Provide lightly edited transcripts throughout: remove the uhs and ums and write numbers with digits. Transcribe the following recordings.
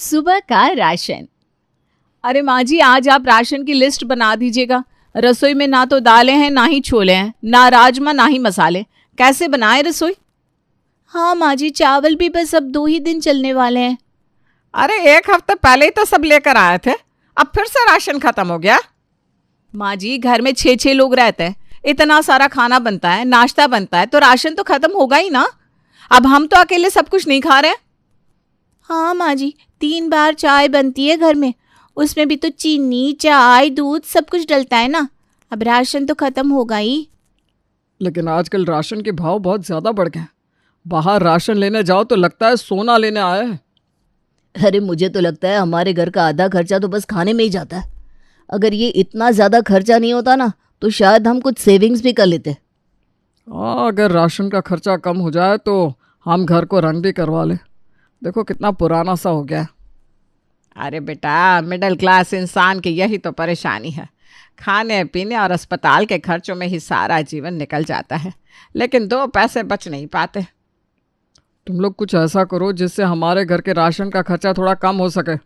सुबह का राशन। अरे माँ जी, आज आप राशन की लिस्ट बना दीजिएगा। रसोई में ना तो दालें हैं, ना ही छोले हैं, ना राजमा, ना ही मसाले। कैसे बनाए रसोई? हाँ माँ जी, चावल भी बस अब 2 ही दिन चलने वाले हैं। अरे 1 हफ्ते पहले ही तो सब लेकर आए थे, अब फिर से राशन खत्म हो गया। माँ जी, घर में 6 लोग रहते हैं, इतना सारा खाना बनता है, नाश्ता बनता है, तो राशन तो खत्म होगा ही ना। अब हम तो अकेले सब कुछ नहीं खा रहे। हाँ माँ जी, 3 बार चाय बनती है घर में, उसमें भी तो चीनी, चाय, दूध सब कुछ डलता है ना। अब राशन तो खत्म होगा ही। लेकिन आजकल राशन के भाव बहुत ज़्यादा बढ़ गए। बाहर राशन लेने जाओ तो लगता है सोना लेने आए हैं। अरे मुझे तो लगता है हमारे घर का आधा खर्चा तो बस खाने में ही जाता है। अगर ये इतना ज़्यादा खर्चा नहीं होता ना तो शायद हम कुछ सेविंग्स भी कर लेते। हाँ, अगर राशन का खर्चा कम हो जाए तो हम घर को रंग भी करवा लें। देखो कितना पुराना सा हो गया है। अरे बेटा, मिडिल क्लास इंसान की यही तो परेशानी है। खाने पीने और अस्पताल के खर्चों में ही सारा जीवन निकल जाता है, लेकिन 2 पैसे बच नहीं पाते। तुम लोग कुछ ऐसा करो जिससे हमारे घर के राशन का खर्चा थोड़ा कम हो सके।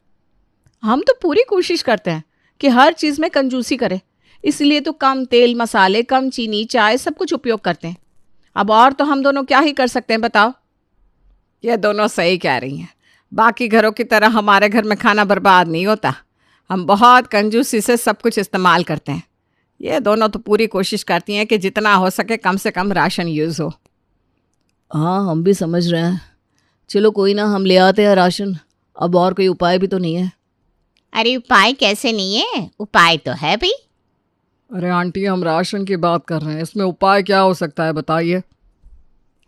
हम तो पूरी कोशिश करते हैं कि हर चीज़ में कंजूसी करें, इसलिए तो कम तेल मसाले, कम चीनी, चाय सब कुछ उपयोग करते हैं। अब और तो हम दोनों क्या ही कर सकते हैं बताओ। ये दोनों सही कह रही हैं। बाकी घरों की तरह हमारे घर में खाना बर्बाद नहीं होता। हम बहुत कंजूसी से सब कुछ इस्तेमाल करते हैं। ये दोनों तो पूरी कोशिश करती हैं कि जितना हो सके कम से कम राशन यूज़ हो। हाँ, हम भी समझ रहे हैं। चलो कोई ना, हम ले आते हैं राशन। अब और कोई उपाय भी तो नहीं है। अरे उपाय कैसे नहीं है, उपाय तो है भाई। अरे आंटी, हम राशन की बात कर रहे हैं, इसमें उपाय क्या हो सकता है बताइए।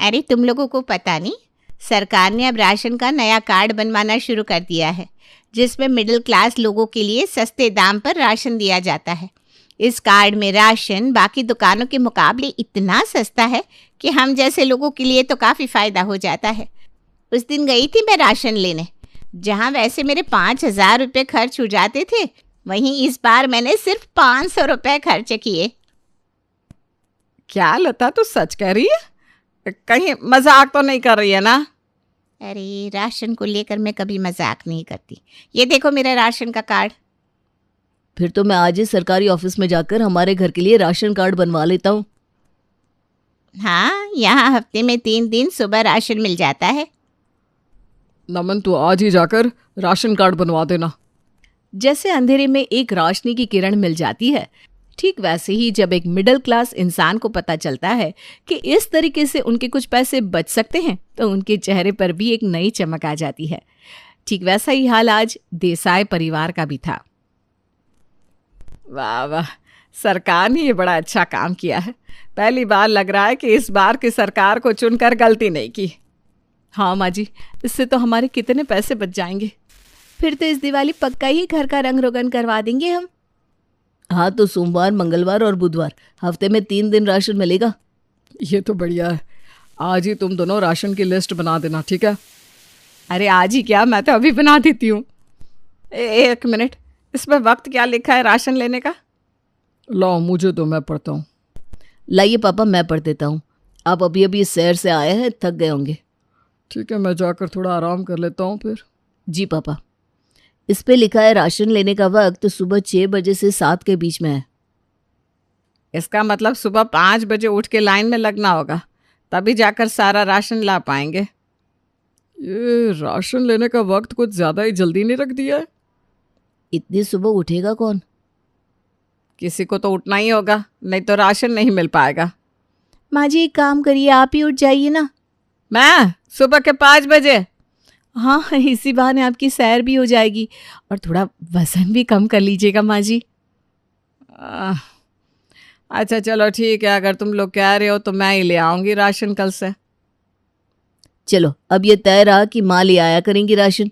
अरे तुम लोगों को पता नहीं, सरकार ने अब राशन का नया कार्ड बनवाना शुरू कर दिया है, जिसमें मिडिल क्लास लोगों के लिए सस्ते दाम पर राशन दिया जाता है। इस कार्ड में राशन बाकी दुकानों के मुकाबले इतना सस्ता है कि हम जैसे लोगों के लिए तो काफ़ी फ़ायदा हो जाता है। उस दिन गई थी मैं राशन लेने, जहाँ वैसे मेरे 5,000 रुपये खर्च हो जाते थे, वहीं इस बार मैंने सिर्फ 500 रुपये खर्च किए। क्या लता, तू सच कह रही है? कहीं मजाक तो नहीं कर रही है ना? अरे राशन को लेकर मैं कभी मजाक नहीं करती। ये देखो मेरा राशन का कार्ड। फिर तो मैं आज ही सरकारी ऑफिस में जाकर हमारे घर के लिए राशन कार्ड बनवा लेता हूँ। हाँ, यहाँ हफ्ते में 3 दिन सुबह राशन मिल जाता है। नमन, तू आज ही जाकर राशन कार्ड बनवा देना। जैसे अंधेरे में एक रोशनी की किरण मिल जाती है, ठीक वैसे ही जब एक मिडिल क्लास इंसान को पता चलता है कि इस तरीके से उनके कुछ पैसे बच सकते हैं, तो उनके चेहरे पर भी एक नई चमक आ जाती है। ठीक वैसा ही हाल आज देसाई परिवार का भी था। वाह वाह, सरकार ने ये बड़ा अच्छा काम किया है। पहली बार लग रहा है कि इस बार की सरकार को चुनकर गलती नहीं की। हाँ माँ जी, इससे तो हमारे कितने पैसे बच जाएंगे। फिर तो इस दिवाली पक्का ही घर का रंग रोगन करवा देंगे हम। हाँ, तो सोमवार, मंगलवार और बुधवार हफ्ते में 3 दिन राशन मिलेगा। ये तो बढ़िया है। आज ही तुम दोनों राशन की लिस्ट बना देना, ठीक है? अरे आज ही क्या, मैं तो अभी बना देती हूँ। एक मिनट, इसमें वक्त क्या लिखा है राशन लेने का? लाओ, मुझे तो, मैं पढ़ता हूँ। लाइए पापा, मैं पढ़ देता हूँ। आप अभी अभी सैर से आए हैं, थक गए होंगे। ठीक है, मैं जाकर थोड़ा आराम कर लेता हूँ फिर। जी पापा। इस पे लिखा है राशन लेने का वक्त सुबह 6 बजे से 7 के बीच में है। इसका मतलब सुबह 5 बजे उठ के लाइन में लगना होगा, तभी जाकर सारा राशन ला पाएंगे। ये राशन लेने का वक्त कुछ ज़्यादा ही जल्दी नहीं रख दिया है। इतनी सुबह उठेगा कौन? किसी को तो उठना ही होगा, नहीं तो राशन नहीं मिल पाएगा। माँ जी, एक काम करिए, आप ही उठ जाइए ना। मैं सुबह के 5 बजे? हाँ, इसी बहाने आपकी सैर भी हो जाएगी और थोड़ा वजन भी कम कर लीजिएगा माँ जी। अच्छा चलो ठीक है, अगर तुम लोग कह रहे हो तो मैं ही ले आऊँगी राशन कल से। चलो, अब ये तय रहा कि माँ ले आया करेंगी राशन।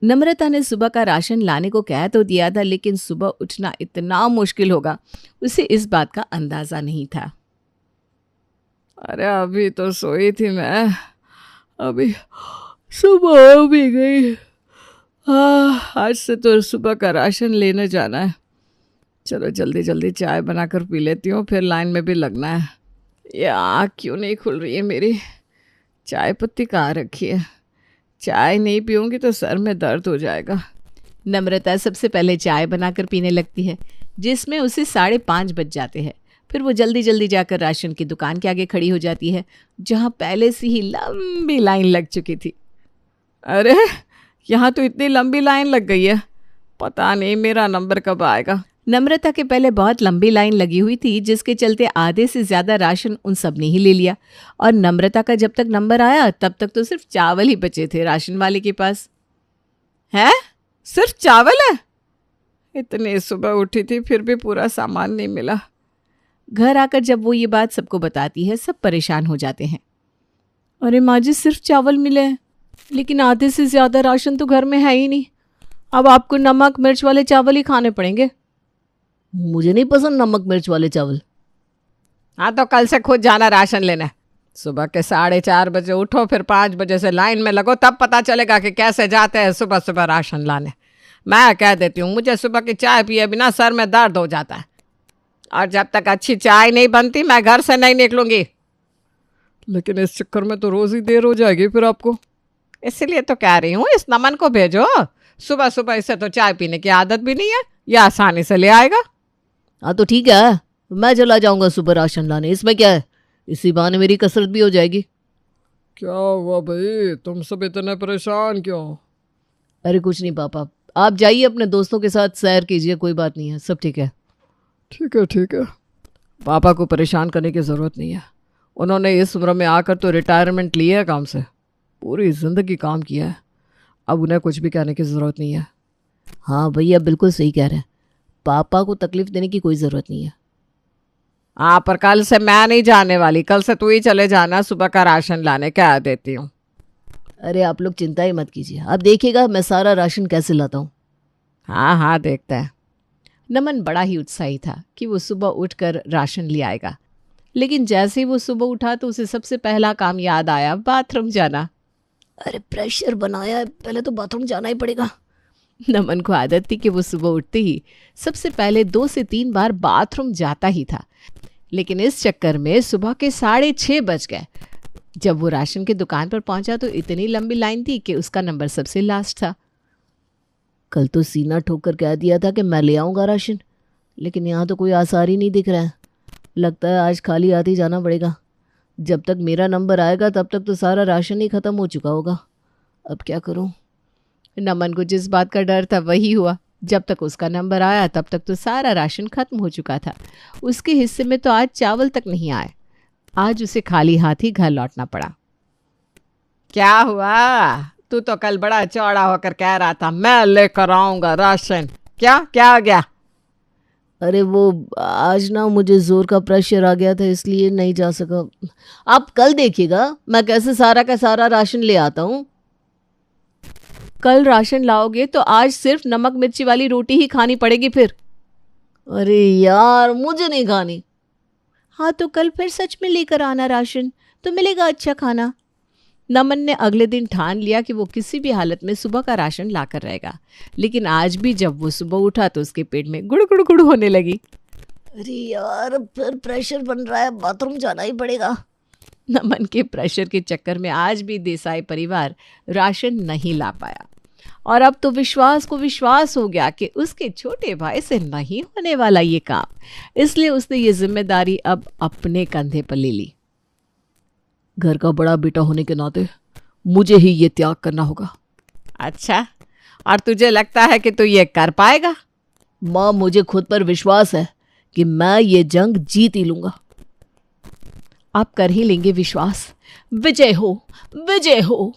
नम्रता ने सुबह का राशन लाने को कह तो दिया था, लेकिन सुबह उठना इतना मुश्किल होगा उसे इस बात का अंदाज़ा नहीं था। अरे अभी तो सोई थी मैं, अभी सुबह हो भी गई। आज से तो सुबह का राशन लेने जाना है। चलो जल्दी जल्दी चाय बनाकर पी लेती हूँ, फिर लाइन में भी लगना है। ये आँख क्यों नहीं खुल रही है मेरी? चाय पत्ती कहाँ रखी है? चाय नहीं पीऊंगी तो सर में दर्द हो जाएगा। नम्रता सबसे पहले चाय बनाकर पीने लगती है, जिसमें उसे 5:30 बज जाते हैं। फिर वो जल्दी जल्दी जाकर राशन की दुकान के आगे खड़ी हो जाती है, जहाँ पहले से ही लंबी लाइन लग चुकी थी। अरे यहाँ तो इतनी लंबी लाइन लग गई है, पता नहीं मेरा नंबर कब आएगा। नम्रता के पहले बहुत लंबी लाइन लगी हुई थी, जिसके चलते आधे से ज़्यादा राशन उन सब ने ही ले लिया। और नम्रता का जब तक नंबर आया तब तक तो सिर्फ चावल ही बचे थे राशन वाले के पास। है? सिर्फ चावल है? इतनी सुबह उठी थी फिर भी पूरा सामान नहीं मिला। घर आकर जब वो ये बात सबको बताती है, सब परेशान हो जाते हैं। अरे माँ जी, सिर्फ चावल मिले हैं, लेकिन आधे से ज़्यादा राशन तो घर में है ही नहीं। अब आपको नमक मिर्च वाले चावल ही खाने पड़ेंगे। मुझे नहीं पसंद नमक मिर्च वाले चावल। हाँ तो कल से खुद जाना राशन लेना। सुबह के 4:30 बजे उठो, फिर 5 बजे से लाइन में लगो, तब पता चलेगा कि कैसे जाते हैं सुबह सुबह राशन लाने। मैं कह देती हूँ, मुझे सुबह की चाय पिए बिना सर में दर्द हो जाता है, और जब तक अच्छी चाय नहीं बनती मैं घर से नहीं निकलूंगी। लेकिन इस चक्कर में तो रोज़ ही देर हो जाएगी फिर आपको। इसलिए तो कह रही हूँ इस नमन को भेजो, सुबह सुबह इसे तो चाय पीने की आदत भी नहीं है, यह आसानी से ले आएगा। हाँ तो ठीक है, मैं चला जाऊंगा सुबह राशन लाने, इसमें क्या है, इसी बहाने मेरी कसरत भी हो जाएगी। क्या हुआ भाई, तुम सब इतने परेशान क्यों? अरे कुछ नहीं पापा, आप जाइए अपने दोस्तों के साथ सैर कीजिए, कोई बात नहीं है, सब ठीक है। ठीक है ठीक है। पापा को परेशान करने की ज़रूरत नहीं है, उन्होंने इस उम्र में आकर तो रिटायरमेंट लिया है काम से, पूरी ज़िंदगी काम किया है, अब उन्हें कुछ भी कहने की ज़रूरत नहीं है। हाँ भैया बिल्कुल सही कह रहे हैं, पापा को तकलीफ देने की कोई ज़रूरत नहीं है। हाँ पर कल से मैं नहीं जाने वाली, कल से तू ही चले जाना सुबह का राशन लाने, कह देती हूँ। अरे आप लोग चिंता ही मत कीजिए, आप देखिएगा मैं सारा राशन कैसे लाता हूँ। हाँ हाँ देखते हैं। नमन बड़ा ही उत्साही था कि वो सुबह उठकर राशन ले आएगा, लेकिन जैसे ही वो सुबह उठा तो उसे सबसे पहला काम याद आया, बाथरूम जाना। अरे प्रेशर बनाया है, पहले तो बाथरूम जाना ही पड़ेगा। नमन को आदत थी कि वो सुबह उठते ही सबसे पहले 2 से 3 बार बाथरूम जाता ही था, लेकिन इस चक्कर में सुबह के 6:30 बज गए। जब वो राशन की दुकान पर पहुंचा तो इतनी लंबी लाइन थी कि उसका नंबर सबसे लास्ट था। कल तो सीना ठोक कर कह दिया था कि मैं ले आऊँगा राशन, लेकिन यहाँ तो कोई आसार ही नहीं दिख रहा है। लगता है आज खाली हाथ ही जाना पड़ेगा। जब तक मेरा नंबर आएगा तब तक तो सारा राशन ही ख़त्म हो चुका होगा। अब क्या करूँ? नमन को जिस बात का डर था वही हुआ। जब तक उसका नंबर आया तब तक तो सारा राशन खत्म हो चुका था। उसके हिस्से में तो आज चावल तक नहीं आए। आज उसे खाली हाथ ही घर लौटना पड़ा। क्या हुआ? तू तो कल बड़ा चौड़ा होकर कह रहा था मैं लेकर आऊंगा राशन, क्या क्या आ गया? अरे वो आज ना मुझे ज़ोर का प्रेशर आ गया था, इसलिए नहीं जा सका। आप कल देखिएगा मैं कैसे सारा का सारा राशन ले आता हूँ। कल राशन लाओगे तो आज सिर्फ नमक मिर्ची वाली रोटी ही खानी पड़ेगी फिर। अरे यार मुझे नहीं खानी। हाँ तो कल फिर सच में लेकर आना राशन, तो मिलेगा अच्छा खाना। नमन ने अगले दिन ठान लिया कि वो किसी भी हालत में सुबह का राशन लाकर रहेगा, लेकिन आज भी जब वो सुबह उठा तो उसके पेट में गुड़ गुड़ गुड़ होने लगी। अरे यार फिर प्रेशर बन रहा है, बाथरूम जाना ही पड़ेगा। नमन के प्रेशर के चक्कर में आज भी देसाई परिवार राशन नहीं ला पाया, और अब तो विश्वास को विश्वास हो गया कि उसके छोटे भाई से नहीं होने वाला ये काम, इसलिए उसने ये जिम्मेदारी अब अपने कंधे पर ले ली। घर का बड़ा बेटा होने के नाते मुझे ही ये त्याग करना होगा। अच्छा, और तुझे लगता है कि तू ये कर पाएगा? माँ मुझे खुद पर विश्वास है कि मैं ये जंग जीत ही लूंगा। आप कर ही लेंगे विश्वास। विजय हो, विजय हो।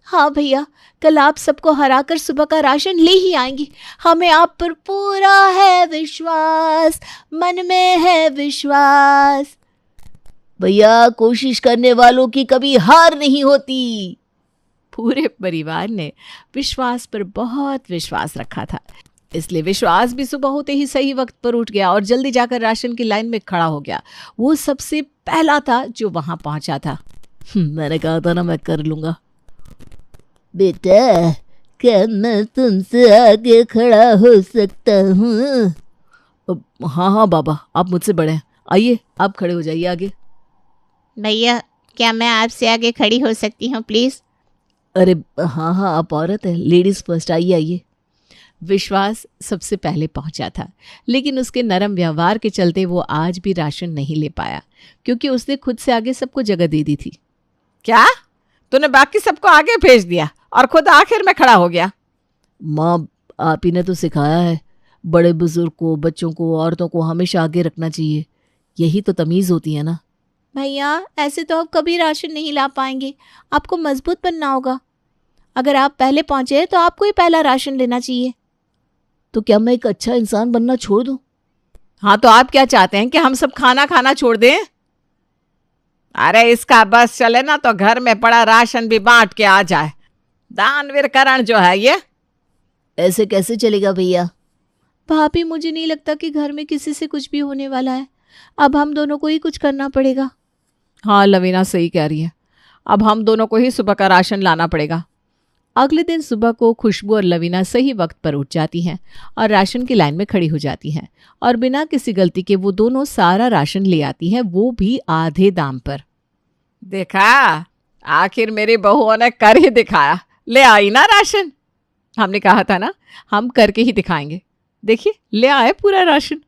हाँ भैया, कल आप सबको हराकर सुबह का राशन ले ही आएंगी। हमें आप पर पूरा है विश्वास, मन में है विश्वास। भैया कोशिश करने वालों की कभी हार नहीं होती। पूरे परिवार ने विश्वास पर बहुत विश्वास रखा था, इसलिए विश्वास भी सुबह होते ही सही वक्त पर उठ गया और जल्दी जाकर राशन की लाइन में खड़ा हो गया। वो सबसे पहला था जो वहां पहुंचा था। मैंने कहा था ना मैं कर लूंगा। बेटा क्या मैं तुमसे आगे खड़ा हो सकता हूँ? हाँ हाँ बाबा, आप मुझसे बड़े हैं, आइए आप खड़े हो जाइए आगे। भैया क्या मैं आपसे आगे खड़ी हो सकती हूँ प्लीज़? अरे हाँ हाँ, आप औरत है, लेडीज़ फर्स्ट, आइए आइए। विश्वास सबसे पहले पहुंचा था, लेकिन उसके नरम व्यवहार के चलते वो आज भी राशन नहीं ले पाया, क्योंकि उसने खुद से आगे सबको जगह दे दी थी। क्या? तूने बाकी सबको आगे भेज दिया और खुद आखिर में खड़ा हो गया? माँ, आप ही ने तो सिखाया है, बड़े बुजुर्ग को, बच्चों को, औरतों को हमेशा आगे रखना चाहिए। यही तो तमीज़ होती है ना। भैया, ऐसे तो आप कभी राशन नहीं ला पाएंगे। आपको मजबूत बनना होगा। अगर आप पहले पहुंचे तो आपको ही पहला राशन लेना चाहिए। तो क्या मैं एक अच्छा इंसान बनना छोड़ दूँ? हाँ, तो आप क्या चाहते हैं कि हम सब खाना खाना छोड़ दें? अरे इसका बस चले ना तो घर में पड़ा राशन भी बांट के आ जाए। दानवीर करण जो है ये। ऐसे कैसे चलेगा भैया? भाभी, मुझे नहीं लगता कि घर में किसी से कुछ भी होने वाला है। अब हम दोनों को ही कुछ करना पड़ेगा। हाँ, लवीना सही कह रही है। अब हम दोनों को ही सुबह का राशन लाना पड़ेगा। अगले दिन सुबह को खुशबू और लवीना सही वक्त पर उठ जाती हैं और राशन की लाइन में खड़ी हो जाती हैं, और बिना किसी गलती के वो दोनों सारा राशन ले आती हैं, वो भी आधे दाम पर। देखा, आखिर मेरी बहुओं ने कर ही दिखाया। ले आई ना राशन। हमने कहा था ना, हम करके ही दिखाएंगे। देखिए, ले आए पूरा राशन।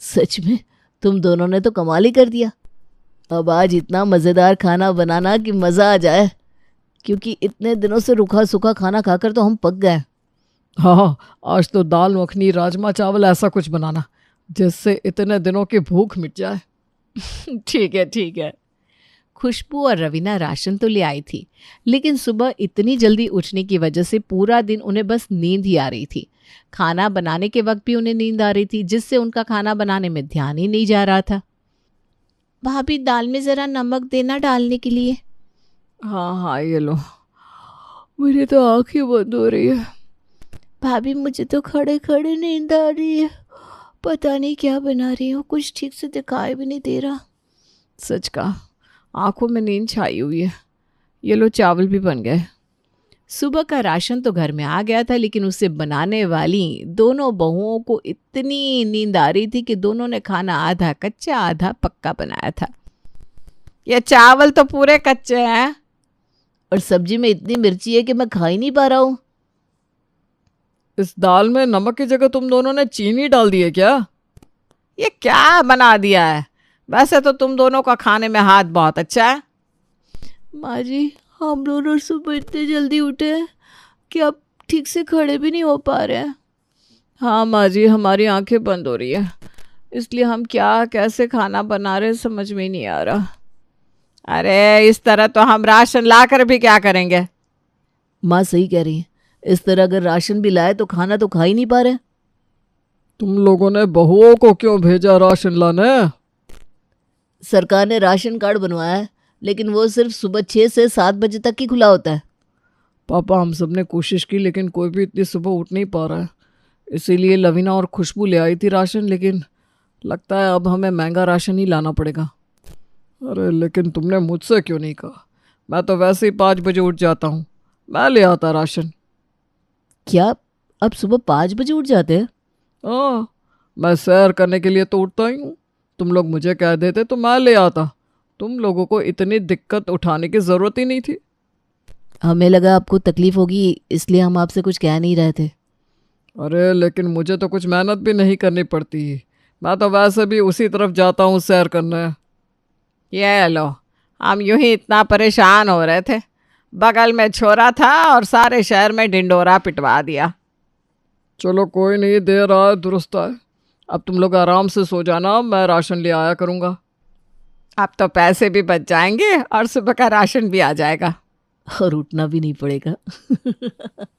सच में तुम दोनों ने तो कमाल ही कर दिया। अब आज इतना मज़ेदार खाना बनाना कि मज़ा आ जाए, क्योंकि इतने दिनों से रूखा सूखा खाना खाकर तो हम पक गए। हाँ, आज तो दाल मखनी, राजमा चावल, ऐसा कुछ बनाना जिससे इतने दिनों की भूख मिट जाए। ठीक है, ठीक है। खुशबू और रवीना राशन तो ले आई थी, लेकिन सुबह इतनी जल्दी उठने की वजह से पूरा दिन उन्हें बस नींद ही आ रही थी। खाना बनाने के वक्त भी उन्हें नींद आ रही थी, जिससे उनका खाना बनाने में ध्यान ही नहीं जा रहा था। भाभी, दाल में ज़रा नमक देना डालने के लिए। हाँ हाँ, ये लो। मेरी तो आंखें बंद हो रही है। भाभी, मुझे तो खड़े खड़े नींद आ रही है। पता नहीं क्या बना रही हूँ, कुछ ठीक से दिखाई भी नहीं दे रहा। सच का, आंखों में नींद छाई हुई है। ये लो, चावल भी बन गए। सुबह का राशन तो घर में आ गया था, लेकिन उसे बनाने वाली दोनों बहुओं को इतनी नींद आ रही थी कि दोनों ने खाना आधा कच्चा आधा पक्का बनाया था। ये चावल तो पूरे कच्चे हैं। और सब्जी में इतनी मिर्ची है कि मैं खा ही नहीं पा रहा हूँ। इस दाल में नमक की जगह तुम दोनों ने चीनी डाल दी है क्या? ये क्या बना दिया है? वैसे तो तुम दोनों का खाने में हाथ बहुत अच्छा है। माँ जी, हम दोनों सुबह इतने जल्दी उठे हैं कि अब ठीक से खड़े भी नहीं हो पा रहे हैं। हाँ माँ जी, हमारी आंखें बंद हो रही है, इसलिए हम क्या कैसे खाना बना रहे समझ में ही नहीं आ रहा। अरे इस तरह तो हम राशन लाकर भी क्या करेंगे? माँ सही कह रही है, इस तरह अगर राशन भी लाए तो खाना तो खा ही नहीं पा रहे। तुम लोगों ने बहुओं को क्यों भेजा राशन लाने? सरकार ने राशन कार्ड बनवाया है, लेकिन वो सिर्फ सुबह 6 से 7 बजे तक ही खुला होता है। पापा, हम सब ने कोशिश की, लेकिन कोई भी इतनी सुबह उठ नहीं पा रहा है। इसीलिए लवीना और खुशबू ले आई थी राशन, लेकिन लगता है अब हमें महंगा राशन ही लाना पड़ेगा। अरे लेकिन तुमने मुझसे क्यों नहीं कहा? मैं तो वैसे ही 5 बजे उठ जाता हूँ, मैं ले आता राशन। क्या अब सुबह 5 बजे उठ जाते हैं? हाँ, मैं सैर करने के लिए तो उठता ही हूँ। तुम लोग मुझे कह देते तो मैं ले आता। तुम लोगों को इतनी दिक्कत उठाने की ज़रूरत ही नहीं थी। हमें लगा आपको तकलीफ होगी, इसलिए हम आपसे कुछ कह नहीं रहे थे। अरे लेकिन मुझे तो कुछ मेहनत भी नहीं करनी पड़ती, मैं तो वैसे भी उसी तरफ जाता हूँ सैर करने। ये लो, हम यूं ही इतना परेशान हो रहे थे, बगल में छोरा था और सारे शहर में ढिंडोरा पिटवा दिया। चलो कोई नहीं, देर आए दुरुस्त आए। अब तुम लोग आराम से सो जाना, मैं राशन ले आया करूँगा। अब तो पैसे भी बच जाएंगे और सुबह का राशन भी आ जाएगा। और उठना भी नहीं पड़ेगा।